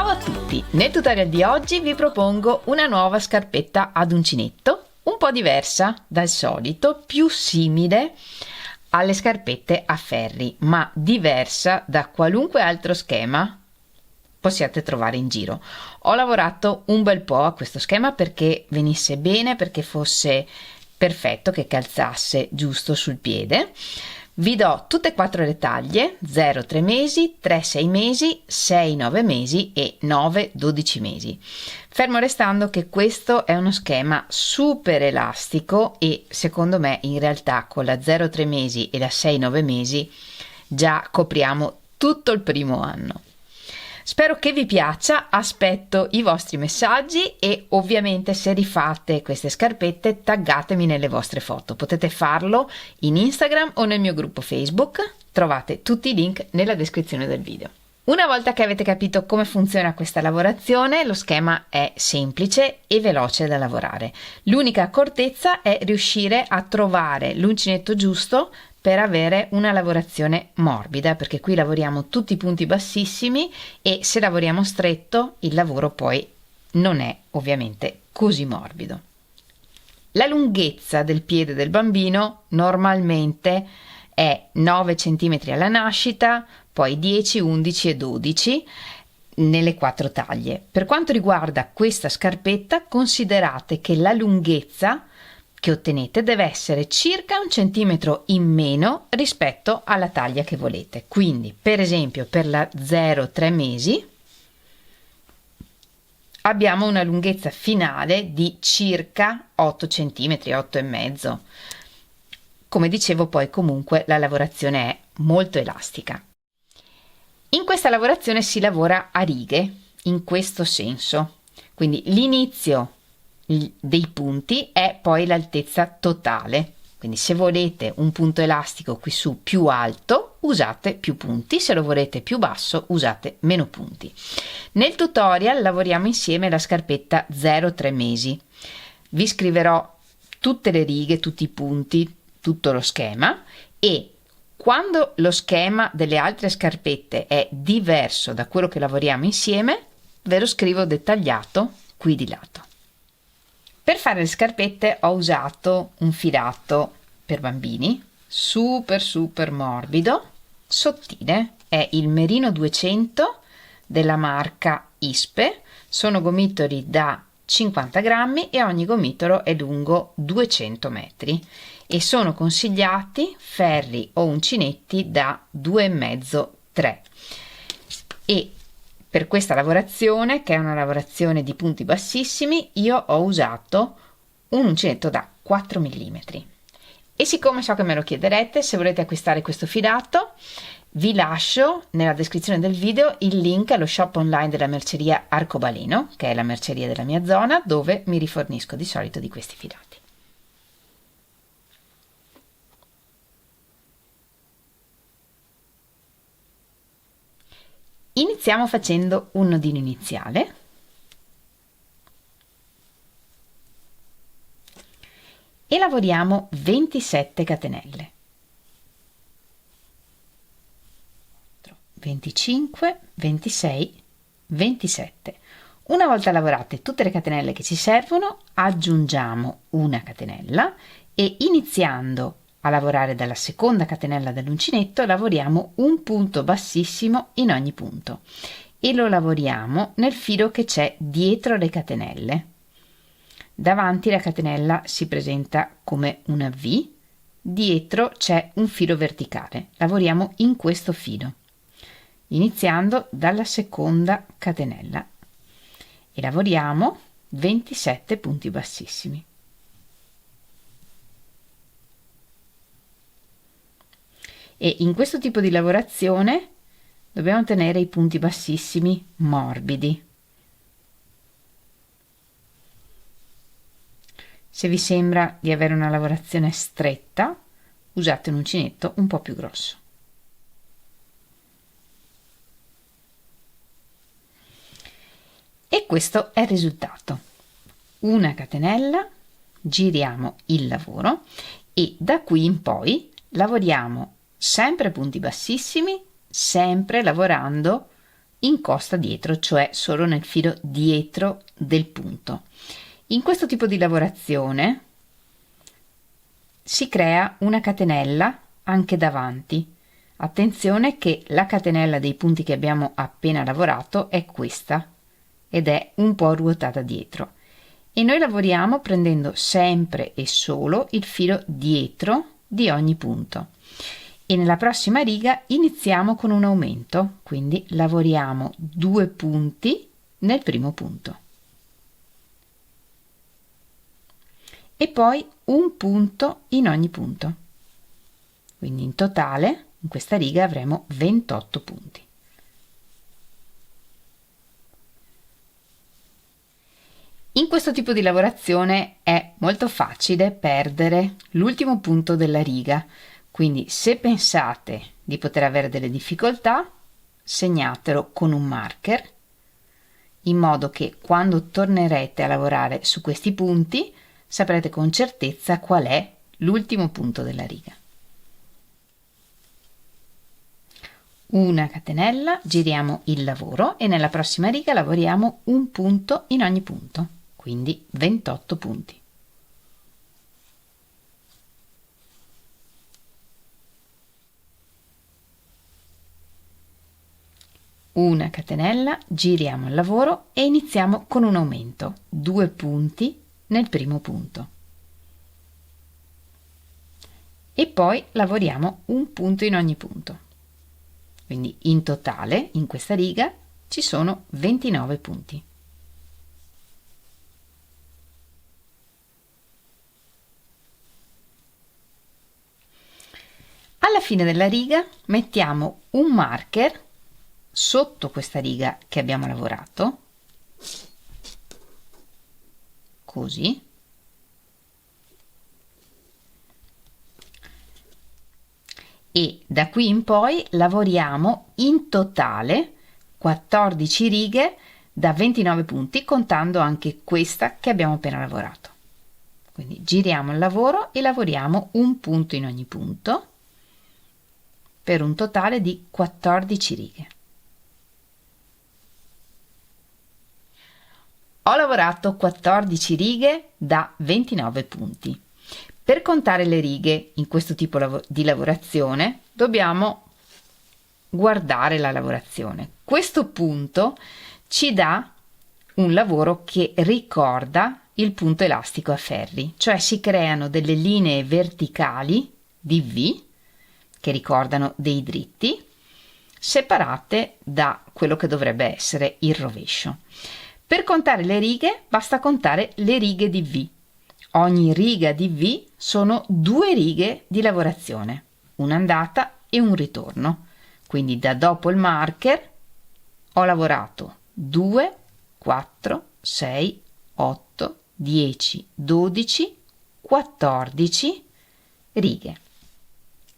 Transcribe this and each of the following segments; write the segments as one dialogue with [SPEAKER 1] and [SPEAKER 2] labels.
[SPEAKER 1] Ciao a tutti! Nel tutorial di oggi vi propongo una nuova scarpetta ad uncinetto, un po' diversa dal solito, più simile alle scarpette a ferri, ma diversa da qualunque altro schema possiate trovare in giro. Ho lavorato un bel po' a questo schema perché venisse bene, perché fosse perfetto, che calzasse giusto sul piede. Vi do tutte e 4 le taglie: 0-3 mesi, 3-6 mesi, 6-9 mesi e 9-12 mesi. Fermo restando che questo è uno schema super elastico e secondo me in realtà con la 0-3 mesi e la 6-9 mesi già copriamo tutto il primo anno. Spero che vi piaccia, aspetto i vostri messaggi e ovviamente se rifate queste scarpette taggatemi nelle vostre foto. Potete farlo in Instagram o nel mio gruppo Facebook, trovate tutti i link nella descrizione del video. Una volta che avete capito come funziona questa lavorazione, lo schema è semplice e veloce da lavorare. L'unica accortezza è riuscire a trovare l'uncinetto giusto per avere una lavorazione morbida, perché qui lavoriamo tutti i punti bassissimi e se lavoriamo stretto il lavoro poi non è ovviamente così morbido. La lunghezza del piede del bambino normalmente è 9 cm alla nascita, poi 10, 11 e 12 nelle 4 taglie. Per quanto riguarda questa scarpetta, considerate che la lunghezza che ottenete deve essere circa 1 centimetro in meno rispetto alla taglia che volete. Quindi, per esempio, per la 0-3 mesi abbiamo una lunghezza finale di circa 8 cm, 8 e mezzo. Come dicevo, poi comunque la lavorazione è molto elastica. In questa lavorazione si lavora a righe, in questo senso. Quindi l'inizio dei punti è poi l'altezza totale, quindi se volete un punto elastico qui su più alto usate più punti, se lo volete più basso usate meno punti. Nel tutorial lavoriamo insieme la scarpetta 0-3 mesi. Vi scriverò tutte le righe, tutti i punti, tutto lo schema, e quando lo schema delle altre scarpette è diverso da quello che lavoriamo insieme ve lo scrivo dettagliato qui di lato. Per fare le scarpette ho usato un filato per bambini super morbido, sottile, è il Merino 200 della marca Ispe, sono gomitoli da 50 grammi e ogni gomitolo è lungo 200 metri e sono consigliati ferri o uncinetti da 2,5-3 e per questa lavorazione, che è una lavorazione di punti bassissimi, io ho usato un uncinetto da 4 mm. E siccome so che me lo chiederete, se volete acquistare questo filato, vi lascio nella descrizione del video il link allo shop online della merceria Arcobaleno, che è la merceria della mia zona, dove mi rifornisco di solito di questi filati. Iniziamo facendo un nodino iniziale e lavoriamo 27 catenelle. 25, 26, 27. Una volta lavorate tutte le catenelle che ci servono, aggiungiamo una catenella e iniziando a lavorare dalla seconda catenella dell'uncinetto lavoriamo un punto bassissimo in ogni punto e lo lavoriamo nel filo che c'è dietro le catenelle. Davanti la catenella si presenta come una V, dietro c'è un filo verticale, lavoriamo in questo filo iniziando dalla seconda catenella e lavoriamo 27 punti bassissimi. E in questo tipo di lavorazione dobbiamo tenere i punti bassissimi morbidi. Se vi sembra di avere una lavorazione stretta, usate un uncinetto un po' più grosso. E questo è il risultato. Una catenella, giriamo il lavoro e da qui in poi lavoriamo sempre punti bassissimi, sempre lavorando incosta dietro, cioè solo nel filo dietro del punto. In questo tipo di lavorazione si crea una catenella anche davanti. Attenzione che la catenella dei punti che abbiamo appena lavorato è questa ed è un po' ruotata dietro, e noi lavoriamo prendendo sempre e solo il filo dietro di ogni punto, e nella prossima riga iniziamo con un aumento, quindi lavoriamo 2 punti nel primo punto e poi un punto in ogni punto, quindi in totale in questa riga avremo 28 punti. In questo tipo di lavorazione è molto facile perdere l'ultimo punto della riga, quindi se pensate di poter avere delle difficoltà, segnatelo con un marker, in modo che quando tornerete a lavorare su questi punti saprete con certezza qual è l'ultimo punto della riga. Una catenella, giriamo il lavoro e nella prossima riga lavoriamo un punto in ogni punto, quindi 28 punti. Una catenella, giriamo il lavoro e iniziamo con un aumento, 2 punti nel primo punto e poi lavoriamo un punto in ogni punto, quindi in totale in questa riga ci sono 29 punti. Alla fine della riga mettiamo un marker sotto questa riga che abbiamo lavorato, così, e da qui in poi lavoriamo in totale 14 righe da 29 punti, contando anche questa che abbiamo appena lavorato. Quindi giriamo il lavoro e lavoriamo un punto in ogni punto per un totale di 14 righe. Ho lavorato 14 righe da 29 punti. Per contare le righe in questo tipo di lavorazione dobbiamo guardare la lavorazione. Questo punto ci dà un lavoro che ricorda il punto elastico a ferri, cioè si creano delle linee verticali di V che ricordano dei dritti, separate da quello che dovrebbe essere il rovescio. Per contare le righe basta contare le righe di V. Ogni riga di V sono 2 righe di lavorazione, un'andata e un ritorno. Quindi da dopo il marker ho lavorato 2, 4, 6, 8, 10, 12, 14 righe.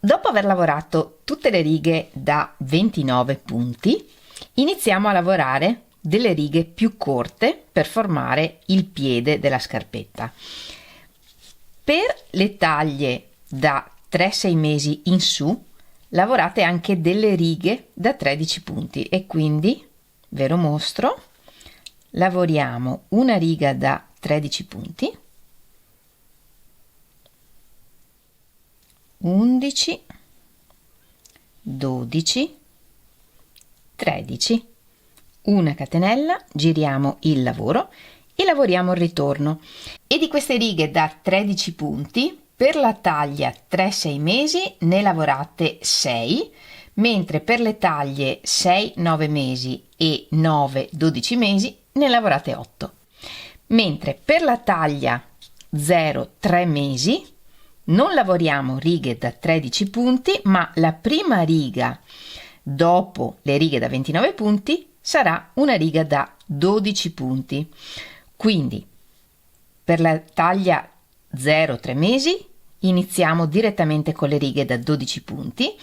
[SPEAKER 1] Dopo aver lavorato tutte le righe da 29 punti, iniziamo a lavorare delle righe più corte per formare il piede della scarpetta. Per le taglie da 3-6 mesi in su lavorate anche delle righe da 13 punti e quindi ve lo mostro. Lavoriamo una riga da 13 punti, 11, 12, 13, una catenella, giriamo il lavoro e lavoriamo il ritorno. E di queste righe da 13 punti per la taglia 3-6 mesi ne lavorate 6, mentre per le taglie 6-9 mesi e 9-12 mesi ne lavorate 8, mentre per la taglia 0-3 mesi non lavoriamo righe da 13 punti, ma la prima riga dopo le righe da 29 punti sarà una riga da 12 punti. Quindi per la taglia 0-3 mesi iniziamo direttamente con le righe da 12 punti.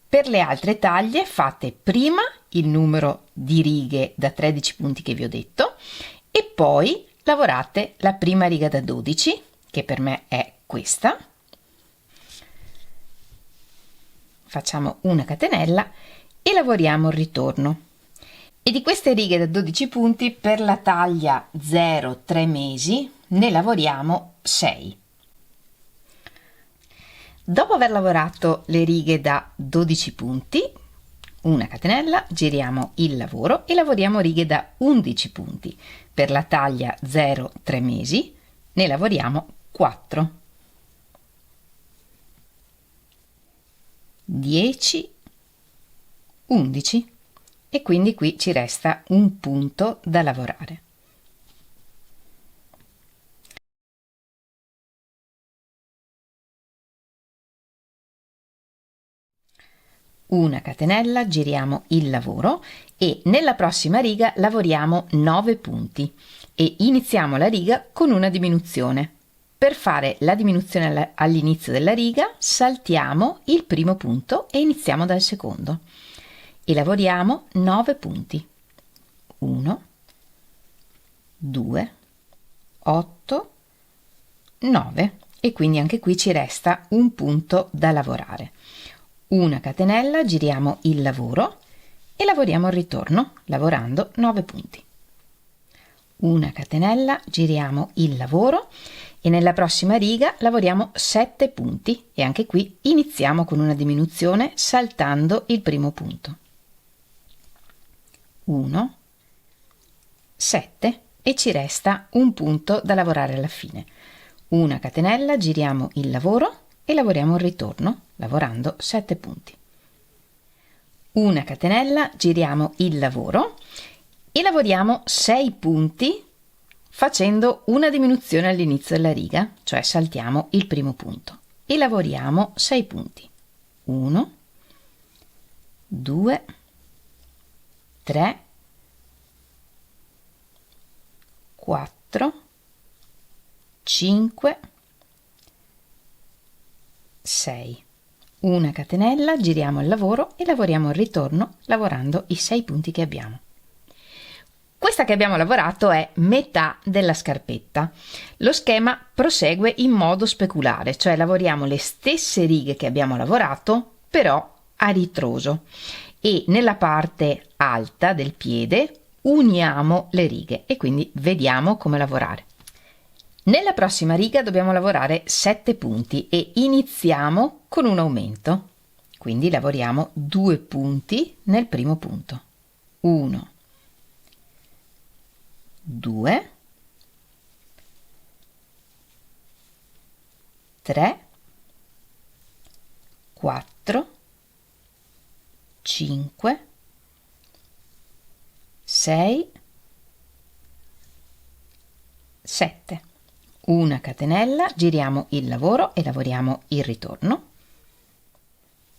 [SPEAKER 1] Per le altre taglie fate prima il numero di righe da 13 punti che vi ho detto e poi lavorate la prima riga da 12, che per me è questa. Facciamo una catenella e lavoriamo il ritorno. E di queste righe da 12 punti per la taglia 0-3 mesi ne lavoriamo 6. Dopo aver lavorato le righe da 12 punti, una catenella, giriamo il lavoro e lavoriamo righe da 11 punti. Per la taglia 0-3 mesi ne lavoriamo 4. 10, 11 e quindi qui ci resta un punto da lavorare. Una catenella, giriamo il lavoro e nella prossima riga lavoriamo 9 punti e iniziamo la riga con una diminuzione. Per fare la diminuzione all'inizio della riga saltiamo il primo punto e iniziamo dal secondo e lavoriamo 9 punti. 1, 2, 8, 9 e quindi anche qui ci resta un punto da lavorare. Una catenella, giriamo il lavoro e lavoriamo il ritorno lavorando 9 punti. Una catenella, giriamo il lavoro e nella prossima riga lavoriamo 7 punti e anche qui iniziamo con una diminuzione saltando il primo punto. 1, 7 e ci resta un punto da lavorare alla fine. Una catenella, giriamo il lavoro e lavoriamo il ritorno lavorando 7 punti. Una catenella, giriamo il lavoro e lavoriamo 6 punti facendo una diminuzione all'inizio della riga, cioè saltiamo il primo punto e lavoriamo 6 punti. 1, 2, 3, 4, 5, 6. Una catenella, giriamo il lavoro e lavoriamo il ritorno lavorando i 6 punti che abbiamo. Questa che abbiamo lavorato è metà della scarpetta. Lo schema prosegue in modo speculare, cioè lavoriamo le stesse righe che abbiamo lavorato, però a ritroso. E nella parte alta del piede uniamo le righe e quindi vediamo come lavorare. Nella prossima riga dobbiamo lavorare 7 punti e iniziamo con un aumento. Quindi lavoriamo 2 punti nel primo punto. 1, 2, 3, 4, 5, 6, 7. Una catenella, giriamo il lavoro e lavoriamo il ritorno.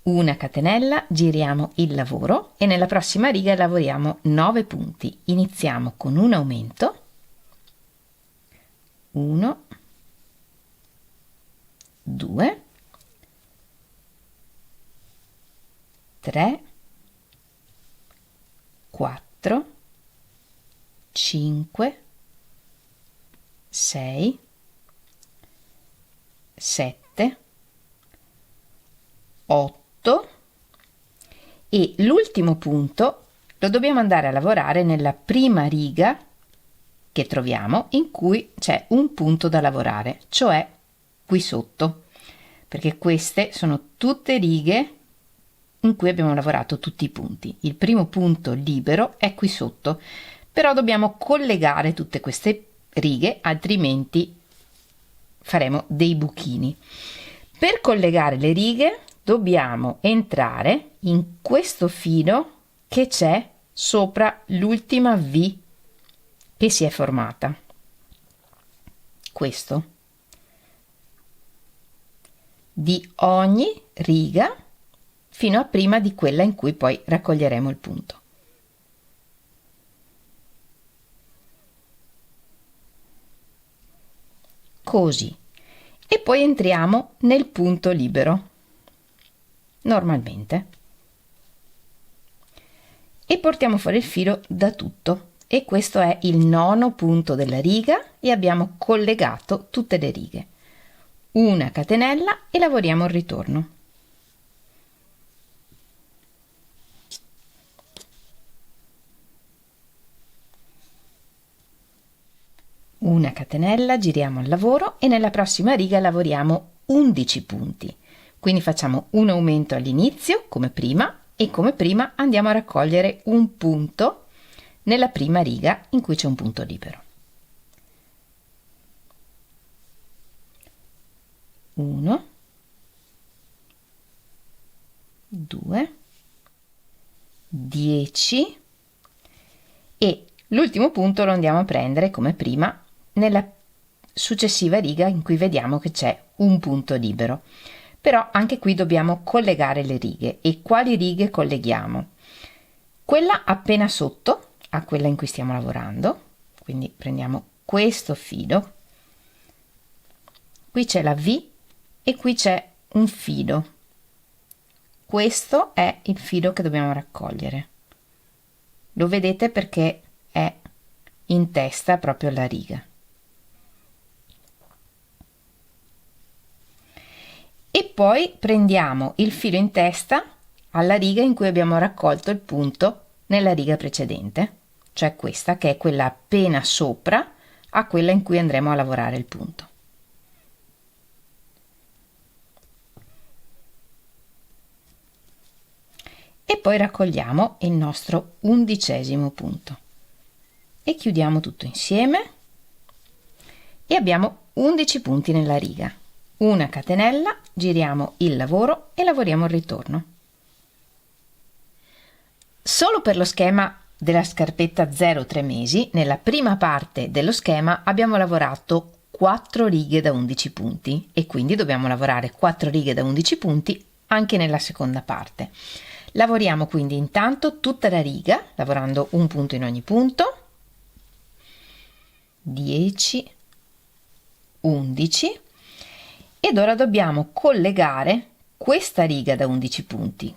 [SPEAKER 1] Una catenella, giriamo il lavoro e nella prossima riga lavoriamo 9 punti. Iniziamo con un aumento. 1, 2, 3, 4, 5, 6, 7, 8 e l'ultimo punto lo dobbiamo andare a lavorare nella prima riga che troviamo in cui c'è un punto da lavorare, cioè qui sotto, perché queste sono tutte righe in cui abbiamo lavorato tutti i punti. Il primo punto libero è qui sotto, però dobbiamo collegare tutte queste righe, altrimenti faremo dei buchini. Per collegare le righe dobbiamo entrare in questo filo che c'è sopra l'ultima V che si è formata. Questo. Di ogni riga fino a prima di quella in cui poi raccoglieremo il punto. Così. E poi entriamo nel punto libero, normalmente, e portiamo fuori il filo da tutto. E questo è il 9° punto della riga e abbiamo collegato tutte le righe. Una catenella e lavoriamo il ritorno. una catenella, giriamo il lavoro e nella prossima riga lavoriamo 11 punti. Quindi facciamo un aumento all'inizio come prima e come prima andiamo a raccogliere un punto nella prima riga in cui c'è un punto libero. 1, 2, 10 e l'ultimo punto lo andiamo a prendere come prima nella successiva riga in cui vediamo che c'è un punto libero. Però anche qui dobbiamo collegare le righe. E quali righe colleghiamo? Quella appena sotto a quella in cui stiamo lavorando, quindi prendiamo questo filo, qui c'è la V e qui c'è un filo. Questo è il filo che dobbiamo raccogliere. Lo vedete perché è in testa proprio alla riga. E poi prendiamo il filo in testa alla riga in cui abbiamo raccolto il punto nella riga precedente, cioè questa che è quella appena sopra a quella in cui andremo a lavorare il punto. E poi raccogliamo il nostro 11° punto e chiudiamo tutto insieme e abbiamo 11 punti nella riga. Una catenella, giriamo il lavoro e lavoriamo il ritorno. Solo per lo schema della scarpetta 0-3 mesi, nella prima parte dello schema abbiamo lavorato 4 righe da 11 punti e quindi dobbiamo lavorare 4 righe da 11 punti anche nella seconda parte. Lavoriamo quindi intanto tutta la riga, lavorando un punto in ogni punto, 10, 11, ed ora dobbiamo collegare questa riga da 11 punti.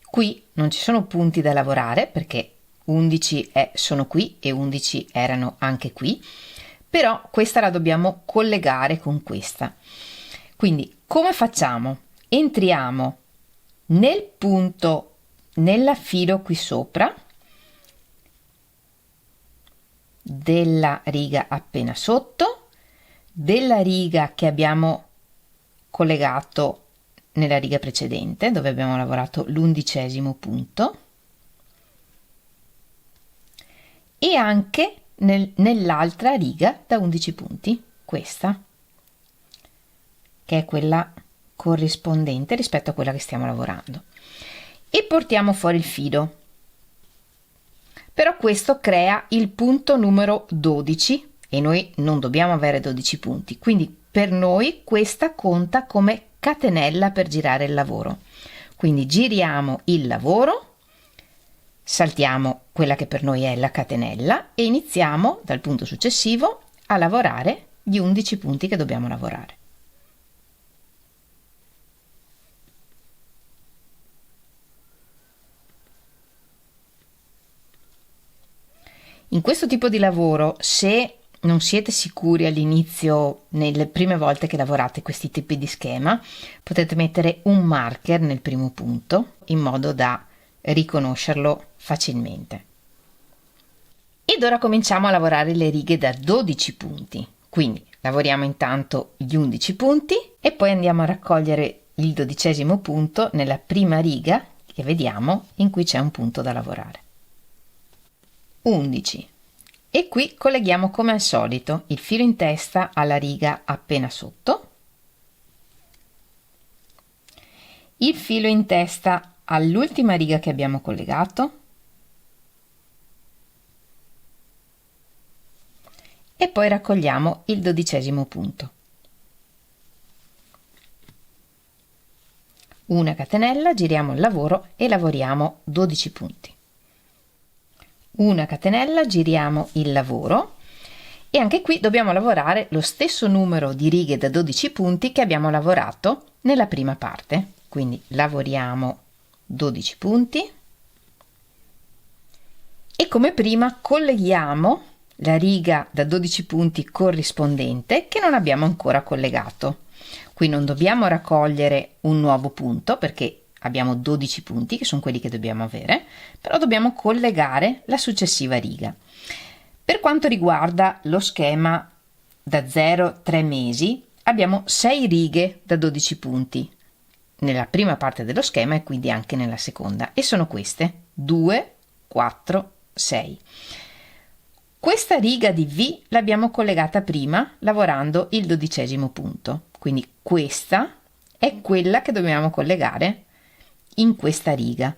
[SPEAKER 1] Qui non ci sono punti da lavorare perché 11 sono qui e 11 erano anche qui, però questa la dobbiamo collegare con questa. Quindi come facciamo? Entriamo nel punto, nella filo qui sopra della riga appena sotto, della riga che abbiamo collegato nella riga precedente dove abbiamo lavorato l'11° punto e anche nell'altra riga da 11 punti, questa che è quella corrispondente rispetto a quella che stiamo lavorando, e portiamo fuori il filo. Però questo crea il punto numero 12 e noi non dobbiamo avere 12 punti, quindi per noi questa conta come catenella per girare il lavoro. Quindi giriamo il lavoro, saltiamo quella che per noi è la catenella e iniziamo dal punto successivo a lavorare gli 11 punti che dobbiamo lavorare. In questo tipo di lavoro, se non siete sicuri all'inizio, nelle prime volte che lavorate questi tipi di schema, potete mettere un marker nel primo punto in modo da riconoscerlo facilmente. Ed ora cominciamo a lavorare le righe da 12 punti. Quindi lavoriamo intanto gli 11 punti e poi andiamo a raccogliere il 12° punto nella prima riga che vediamo in cui c'è un punto da lavorare. 11. E qui colleghiamo come al solito il filo in testa alla riga appena sotto, il filo in testa all'ultima riga che abbiamo collegato e poi raccogliamo il 12° punto. Una catenella, giriamo il lavoro e lavoriamo 12 punti. Una catenella, giriamo il lavoro e anche qui dobbiamo lavorare lo stesso numero di righe da 12 punti che abbiamo lavorato nella prima parte. Quindi lavoriamo 12 punti e come prima colleghiamo la riga da 12 punti corrispondente che non abbiamo ancora collegato. Qui non dobbiamo raccogliere un nuovo punto perché abbiamo 12 punti che sono quelli che dobbiamo avere, però dobbiamo collegare la successiva riga. Per quanto riguarda lo schema da 0 a 3 mesi abbiamo 6 righe da 12 punti nella prima parte dello schema e quindi anche nella seconda, e sono queste: 2, 4, 6. Questa riga di V l'abbiamo collegata prima lavorando il 12° punto, quindi questa è quella che dobbiamo collegare in questa riga.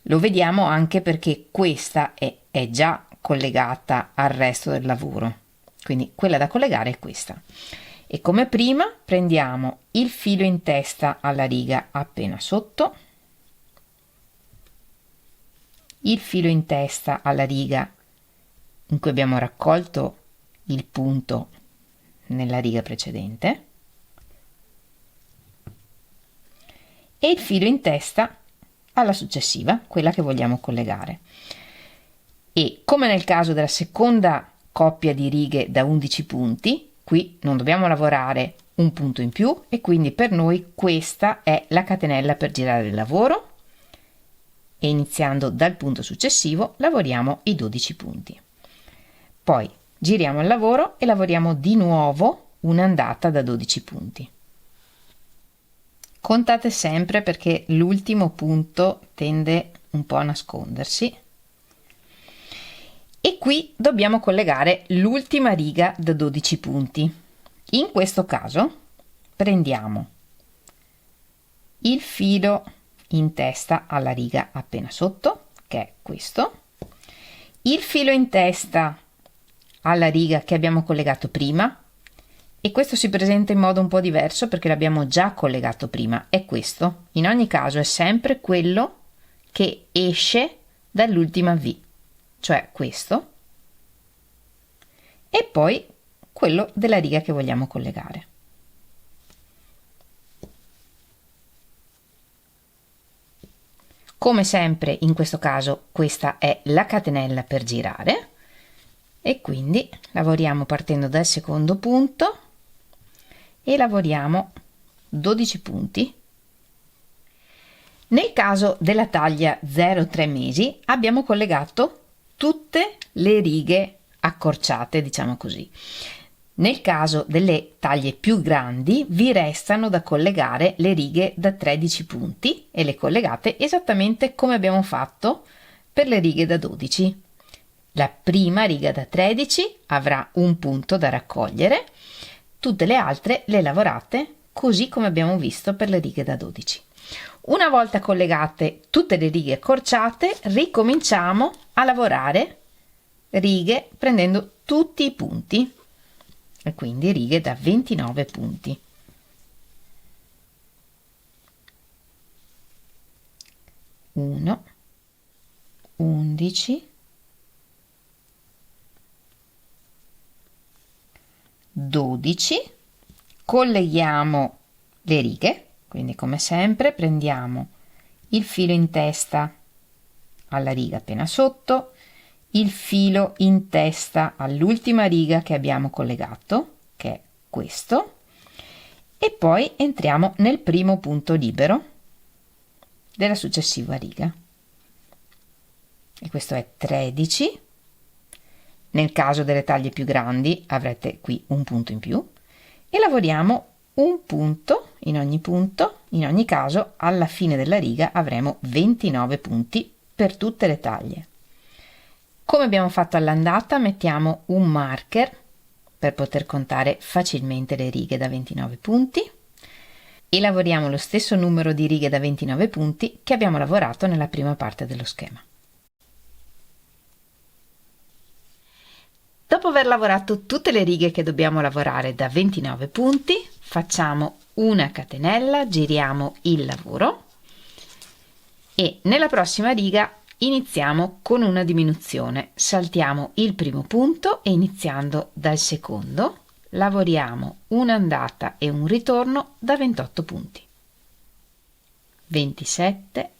[SPEAKER 1] Lo vediamo anche perché questa è già collegata al resto del lavoro, quindi quella da collegare è questa. E come prima prendiamo il filo in testa alla riga appena sotto, il filo in testa alla riga in cui abbiamo raccolto il punto nella riga precedente e il filo in testa alla successiva, quella che vogliamo collegare. E come nel caso della seconda coppia di righe da 11 punti, qui non dobbiamo lavorare un punto in più e quindi per noi questa è la catenella per girare il lavoro, e iniziando dal punto successivo lavoriamo i 12 punti. Poi giriamo il lavoro e lavoriamo di nuovo un'andata da 12 punti. Contate sempre perché l'ultimo punto tende un po' a nascondersi. E qui dobbiamo collegare l'ultima riga da 12 punti. In questo caso prendiamo il filo in testa alla riga appena sotto, che è questo, il filo in testa alla riga che abbiamo collegato prima, e questo si presenta in modo un po' diverso perché l'abbiamo già collegato prima, è questo. In ogni caso è sempre quello che esce dall'ultima V, cioè questo, e poi quello della riga che vogliamo collegare. Come sempre in questo caso questa è la catenella per girare e quindi lavoriamo partendo dal secondo punto e lavoriamo 12 punti. Nel caso della taglia 0-3 mesi abbiamo collegato tutte le righe accorciate, diciamo così. Nel caso delle taglie più grandi vi restano da collegare le righe da 13 punti e le collegate esattamente come abbiamo fatto per le righe da 12. La prima riga da 13 avrà un punto da raccogliere, tutte le altre le lavorate così come abbiamo visto per le righe da 12. Una volta collegate tutte le righe accorciate, ricominciamo a lavorare righe prendendo tutti i punti e quindi righe da 29 punti. Uno, 11, 12, colleghiamo le righe, quindi come sempre prendiamo il filo in testa alla riga appena sotto, il filo in testa all'ultima riga che abbiamo collegato, che è questo, e poi entriamo nel primo punto libero della successiva riga. E questo è 13. Nel caso delle taglie più grandi avrete qui un punto in più e lavoriamo un punto, in ogni caso alla fine della riga avremo 29 punti per tutte le taglie. Come abbiamo fatto all'andata, mettiamo un marker per poter contare facilmente le righe da 29 punti e lavoriamo lo stesso numero di righe da 29 punti che abbiamo lavorato nella prima parte dello schema. Dopo aver lavorato tutte le righe che dobbiamo lavorare da 29 punti, facciamo una catenella, giriamo il lavoro e nella prossima riga iniziamo con una diminuzione. Saltiamo il primo punto e iniziando dal secondo lavoriamo un'andata e un ritorno da 28 punti. 27,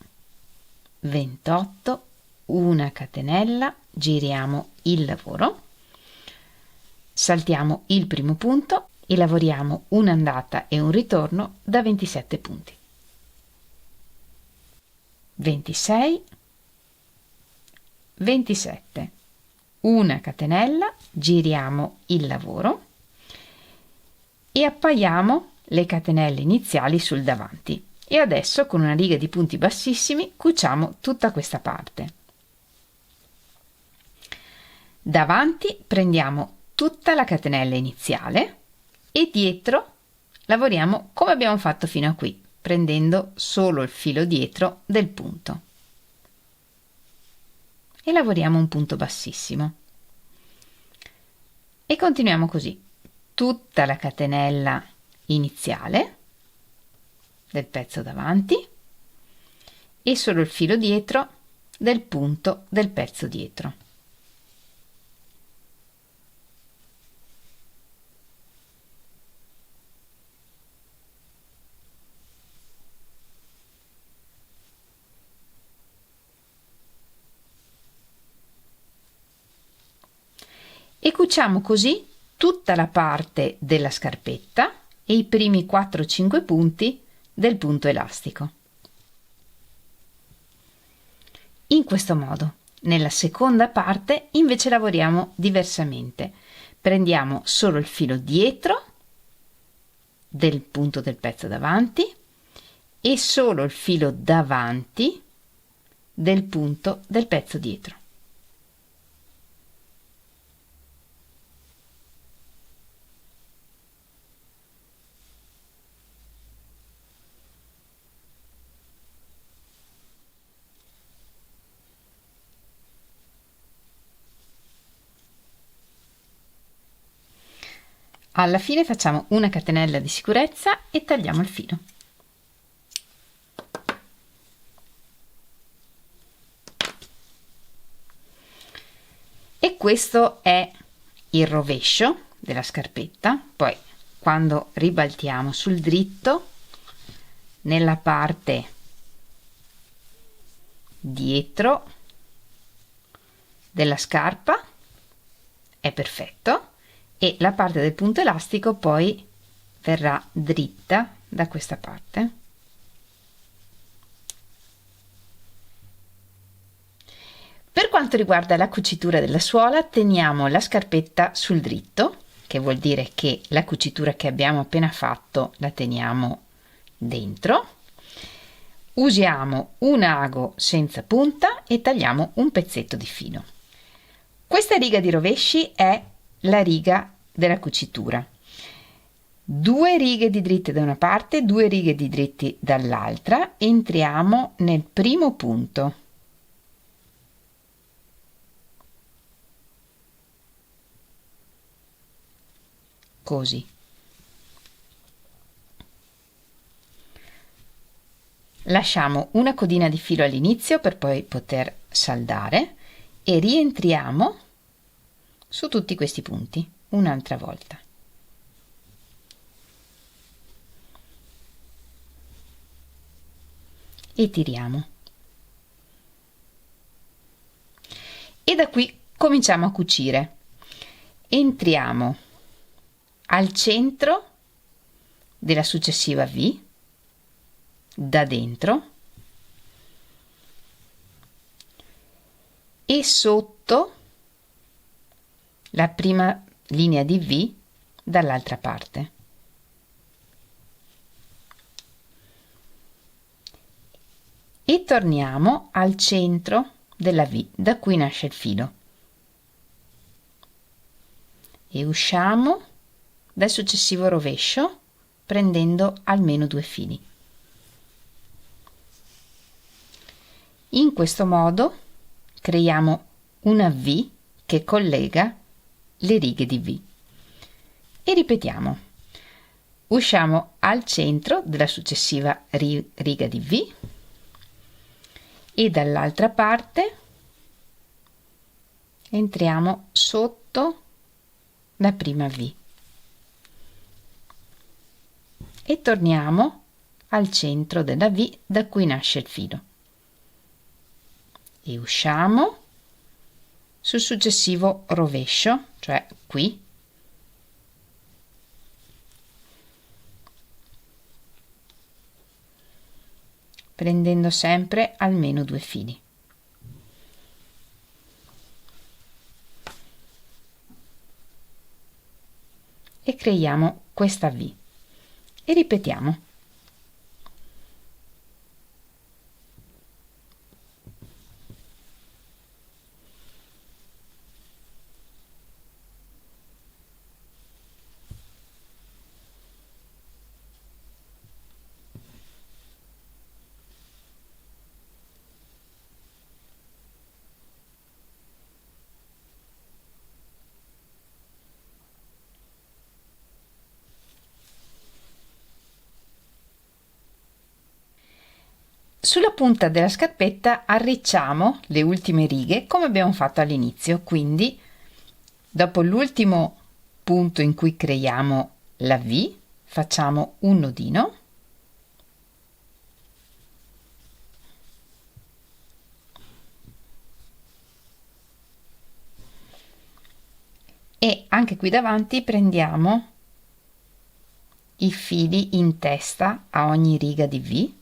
[SPEAKER 1] 28, una catenella, giriamo il lavoro. Saltiamo il primo punto e lavoriamo un'andata e un ritorno da 27 punti. 26, 27, una catenella, giriamo il lavoro e appaiamo le catenelle iniziali sul davanti. E adesso con una riga di punti bassissimi cuciamo tutta questa parte. Davanti prendiamo tutta la catenella iniziale e dietro lavoriamo come abbiamo fatto fino a qui, prendendo solo il filo dietro del punto. E lavoriamo un punto bassissimo. E continuiamo così. Tutta la catenella iniziale del pezzo davanti e solo il filo dietro del punto del pezzo dietro. E cuciamo così tutta la parte della scarpetta e i primi 4-5 punti del punto elastico. In questo modo, nella seconda parte invece lavoriamo diversamente. Prendiamo solo il filo dietro del punto del pezzo davanti e solo il filo davanti del punto del pezzo dietro. Alla fine facciamo una catenella di sicurezza e tagliamo il filo. E questo è il rovescio della scarpetta. Poi quando ribaltiamo sul dritto, nella parte dietro della scarpa è perfetto e la parte del punto elastico poi verrà dritta da questa parte. Per quanto riguarda la cucitura della suola, teniamo la scarpetta sul dritto, che vuol dire che la cucitura che abbiamo appena fatto la teniamo dentro. Usiamo un ago senza punta e tagliamo un pezzetto di filo. Questa riga di rovesci è la riga della cucitura. 2 righe di dritte da una parte, 2 righe di dritti dall'altra. Entriamo nel primo punto. Così. Lasciamo una codina di filo all'inizio per poi poter saldare e rientriamo su tutti questi punti un'altra volta. E tiriamo. E da qui cominciamo a cucire. Entriamo al centro della successiva V da dentro e sotto la prima linea di V dall'altra parte. E torniamo al centro della V, da cui nasce il filo. E usciamo dal successivo rovescio prendendo almeno 2 fili. In questo modo creiamo una V che collega le righe di V. E ripetiamo. Usciamo al centro della successiva riga di V e dall'altra parte entriamo sotto la prima V e torniamo al centro della V da cui nasce il filo e usciamo sul successivo rovescio, cioè qui, prendendo sempre almeno 2 fili. E creiamo questa V e ripetiamo. Sulla punta della scarpetta arricciamo le ultime righe come abbiamo fatto all'inizio, quindi dopo l'ultimo punto in cui creiamo la V facciamo un nodino e anche qui davanti prendiamo i fili in testa a ogni riga di V.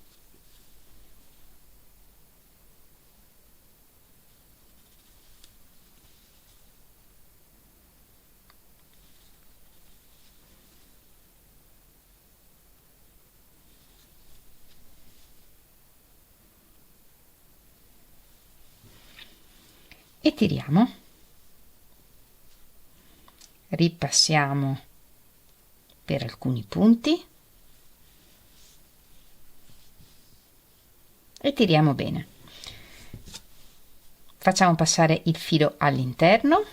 [SPEAKER 1] E tiriamo, ripassiamo per alcuni punti e tiriamo bene. Facciamo passare il filo all'interno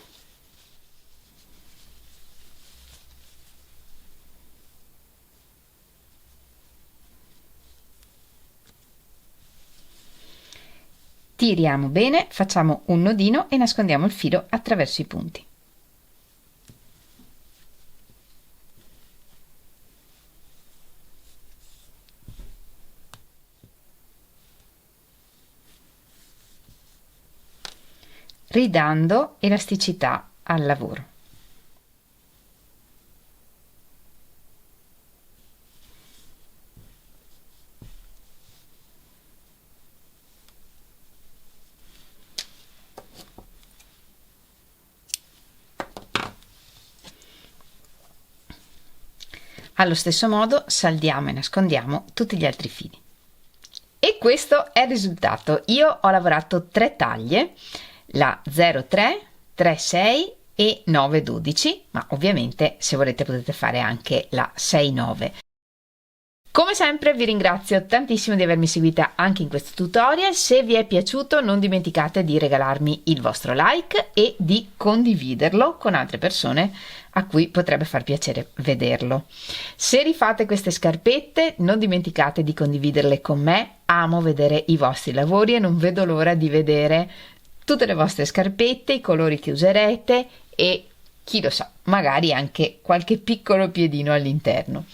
[SPEAKER 1] tiriamo bene, facciamo un nodino e nascondiamo il filo attraverso i punti. Ridando elasticità al lavoro. Allo stesso modo saldiamo e nascondiamo tutti gli altri fili. E questo è il risultato. Io ho lavorato 3 taglie, la 03, 36 e 912, ma ovviamente se volete potete fare anche la 69. Come sempre vi ringrazio tantissimo di avermi seguita anche in questo tutorial. Se vi è piaciuto non dimenticate di regalarmi il vostro like e di condividerlo con altre persone a cui potrebbe far piacere vederlo. Se rifate queste scarpette non dimenticate di condividerle con me. Amo vedere i vostri lavori e non vedo l'ora di vedere tutte le vostre scarpette, i colori che userete e chi lo sa, magari anche qualche piccolo piedino all'interno.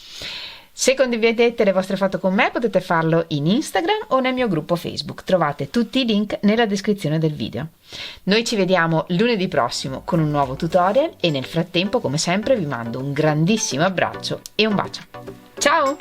[SPEAKER 1] Se condividete le vostre foto con me potete farlo in Instagram o nel mio gruppo Facebook, trovate tutti i link nella descrizione del video. Noi ci vediamo lunedì prossimo con un nuovo tutorial e nel frattempo come sempre vi mando un grandissimo abbraccio e un bacio. Ciao!